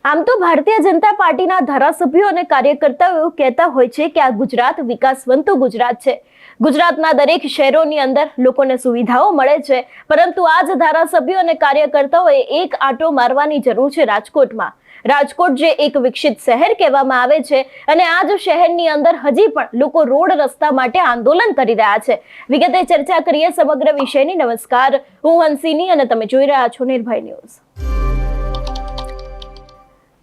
આમ તો ભારતીય જનતા પાર્ટીના ધારાસભ્યો અને કાર્યકર્તાઓ એવું કહેતા હોય છે કે આ ગુજરાત વિકાસવંતું ગુજરાત છે। ગુજરાતના દરેક શહેરોની અંદર લોકોને સુવિધાઓ મળે છે, પરંતુ આ જ ધારાસભ્યો અને કાર્યકર્તાઓએ એક આંટો મારવાની જરૂર છે રાજકોટમાં। રાજકોટ જે એક વિકસિત શહેર કહેવામાં આવે છે અને આ જ શહેરની અંદર હજી પણ લોકો રોડ રસ્તા માટે આંદોલન કરી રહ્યા છે। વિગતે ચર્ચા કરીએ સમગ્ર વિષયની। નમસ્કાર, હું હંસિની અને તમે જોઈ રહ્યા છો નિર્ભય ન્યૂઝ।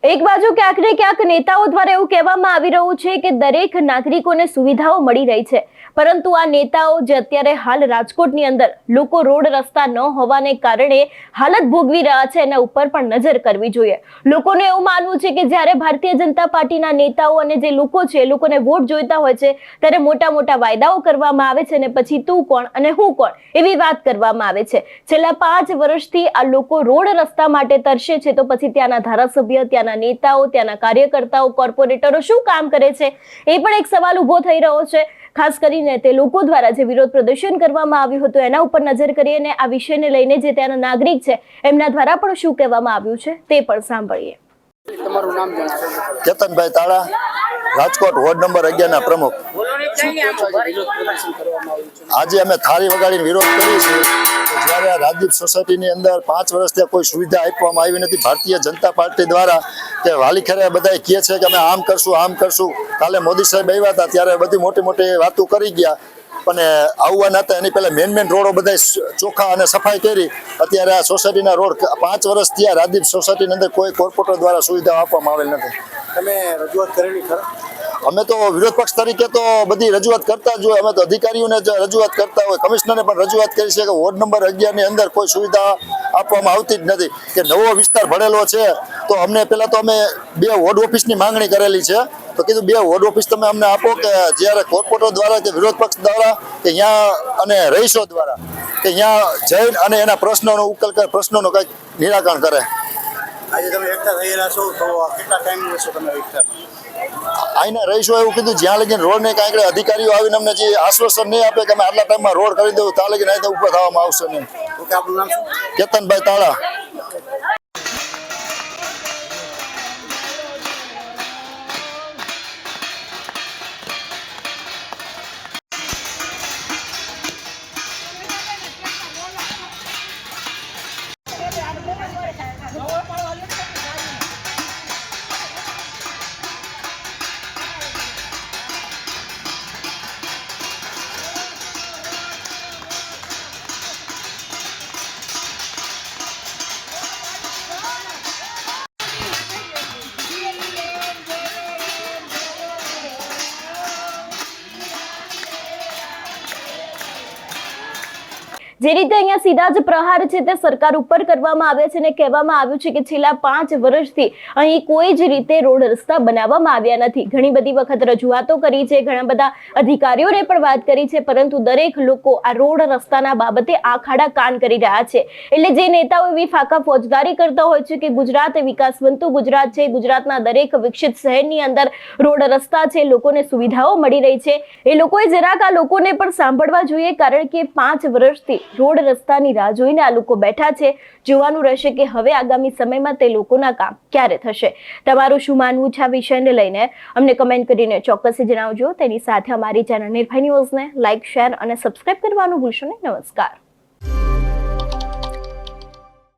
એક બાજુ ક્યાંક ને ક્યાંક નેતાઓ દ્વારા એવું કહેવામાં આવી રહ્યું છે કે દરેક નાગરિકોને સુવિધાઓ મળી રહી છે, પરંતુ આ નેતાઓ જે અત્યારે હાલ રાજકોટની અંદર લોકો રોડ રસ્તા ન હોવાને કારણે હાલત ભોગવી રહ્યા છે એના ઉપર પણ નજર કરવી જોઈએ। લોકોને એવું માનવું છે કે જ્યારે ભારતીય જનતા પાર્ટીના નેતાઓ અને જે લોકો છે એ લોકોને વોટ જોઈતા હોય છે ત્યારે મોટા મોટા વાયદાઓ કરવામાં આવે છે અને પછી તું કોણ અને હું કોણ એવી વાત કરવામાં આવે છે। છેલ્લા 5 વર્ષથી આ લોકો રોડ રસ્તા માટે તરસે છે, તો પછી ત્યાંના ધારાસભ્ય, ત્યાંના નેતાઓ, ત્યાંના કાર્યકર્તાઓ, કોર્પોરેટરો શું કામ કરે છે એ પણ એક સવાલ ઉભો થઈ રહ્યો છે। ખાસ કરીને તે લોકો દ્વારા જે વિરોધ પ્રદર્શન કરવામાં આવ્યું હતું એના ઉપર નજર કરીએ અને આ વિષયને લઈને જે ત્યાંના નાગરિક છે એમના દ્વારા પણ શું કહેવામાં આવ્યું છે તે પણ સાંભળીએ। તમારું નામ જણાવો। કેતનભાઈ તાળા, રાજકોટ વોર્ડ નંબર 11 ના પ્રમુખ। આજે અમે થાળી વગાડીને વિરોધ કરીએ છીએ। જ્યારે આ રાજદીપ સોસાયટીની અંદર 5 વર્ષથી કોઈ સુવિધા આપવામાં આવી નથી ભારતીય જનતા પાર્ટી દ્વારા, કે વાલીખેરે બધા કહે છે કે અમે આમ કરશું આમ કરશું। કાલે મોદી સાહેબ આવ્યા હતા ત્યારે બધી મોટી મોટી વાતો કરી ગયા, અને આવવાના હતા એની પહેલા મેન રોડો બધા ચોખ્ખા અને સફાઈ કરી। અત્યારે આ સોસાયટીના રોડ 5 વર્ષથી આ રાજદીપ સોસાયટીની અંદર કોઈ કોર્પોરેટર દ્વારા સુવિધા આપવામાં આવેલ નથી। તમે રજૂઆત કરેલી ખરા? અમે તો વિરોધ પક્ષ તરીકે તો બધી રજૂઆત કરતા જ હોય। અમે તો અધિકારીઓને જ રજૂઆત કરતા હોય, કમિશનરને પણ રજૂઆત કરી છે કે વોર્ડ નંબર 11 ની અંદર કોઈ સુવિધા આપવામાં આવતી જ નથી। કે નવો વિસ્તાર ભરેલો છે તો અમને પહેલા તો અમે 2 વોર્ડ ઓફિસની માંગણી કરેલી છે, તો કીધું 2 વોર્ડ ઓફિસ તમે અમને આપો કે જ્યારે કોર્પોરેટર દ્વારા કે વિરોધ પક્ષ દ્વારા કે અહીંયા અને રહીશો દ્વારા કે અહીંયા જઈને અને એના પ્રશ્નોનો ઉકેલ કરે, પ્રશ્નોનો કંઈક નિરાકરણ કરે। આજે તમે એકઠા થયેલા છો તો કેટલા ટાઈમ લેશો તમે એકઠામાં? અહીંના રહીશો એવું કીધું જ્યાં લગીને રોડ ને કાંઈક અધિકારીઓ આવીને અમને જે આશ્વાસન નહીં આપે કે અમે આટલા ટાઈમમાં રોડ કરી દઉં ત્યાં લગીને અહીં ઉપર થવામાં આવશે નહીં। ઓકે, આપનું નામ શું? કેતનભાઈ તાળા। જે રીતે અહીંયા સીધા જ પ્રહાર છે તે સરકાર ઉપર કરવામાં આવે છે અને કહેવામાં આવ્યું છે કે છેલ્લા 5 વર્ષથી અહીં કોઈ જ રીતે રોડ રસ્તા બનાવવામાં આવ્યા નથી। ઘણી બધી વખત રજૂઆતો કરી છે, ઘણા બધા અધિકારીઓને પણ વાત કરી છે, પરંતુ દરેક લોકો આ રોડ રસ્તાના બાબતે આખાડા કાન કરી રહ્યા છે। એટલે જે નેતાઓ એવી ફાકા ફોજદારી કરતા હોય છે કે ગુજરાત વિકાસવંતું ગુજરાત છે, ગુજરાતના દરેક વિકસિત શહેરની અંદર રોડ રસ્તા છે, લોકોને સુવિધાઓ મળી રહી છે, એ લોકોએ જરાક આ લોકોને પણ સાંભળવા જોઈએ, કારણ કે 5 વર્ષથી રોડ રસ્તાની રાહ જોઈને આ લોકો બેઠા છે। જોવાનું રહેશે કે હવે આગામી સમયમાં તે લોકોના કામ ક્યારે થશે। તમારું શું માનવું છે આ વિષયને લઈને અમને કમેન્ટ કરીને ચોક્કસ જણાવજો। તેની સાથે અમારી ચેનલ નિર્ભય ન્યૂઝને લાઇક, શેર અને સબસ્ક્રાઇબ કરવાનું ભૂલશો નહીં। નમસ્કાર।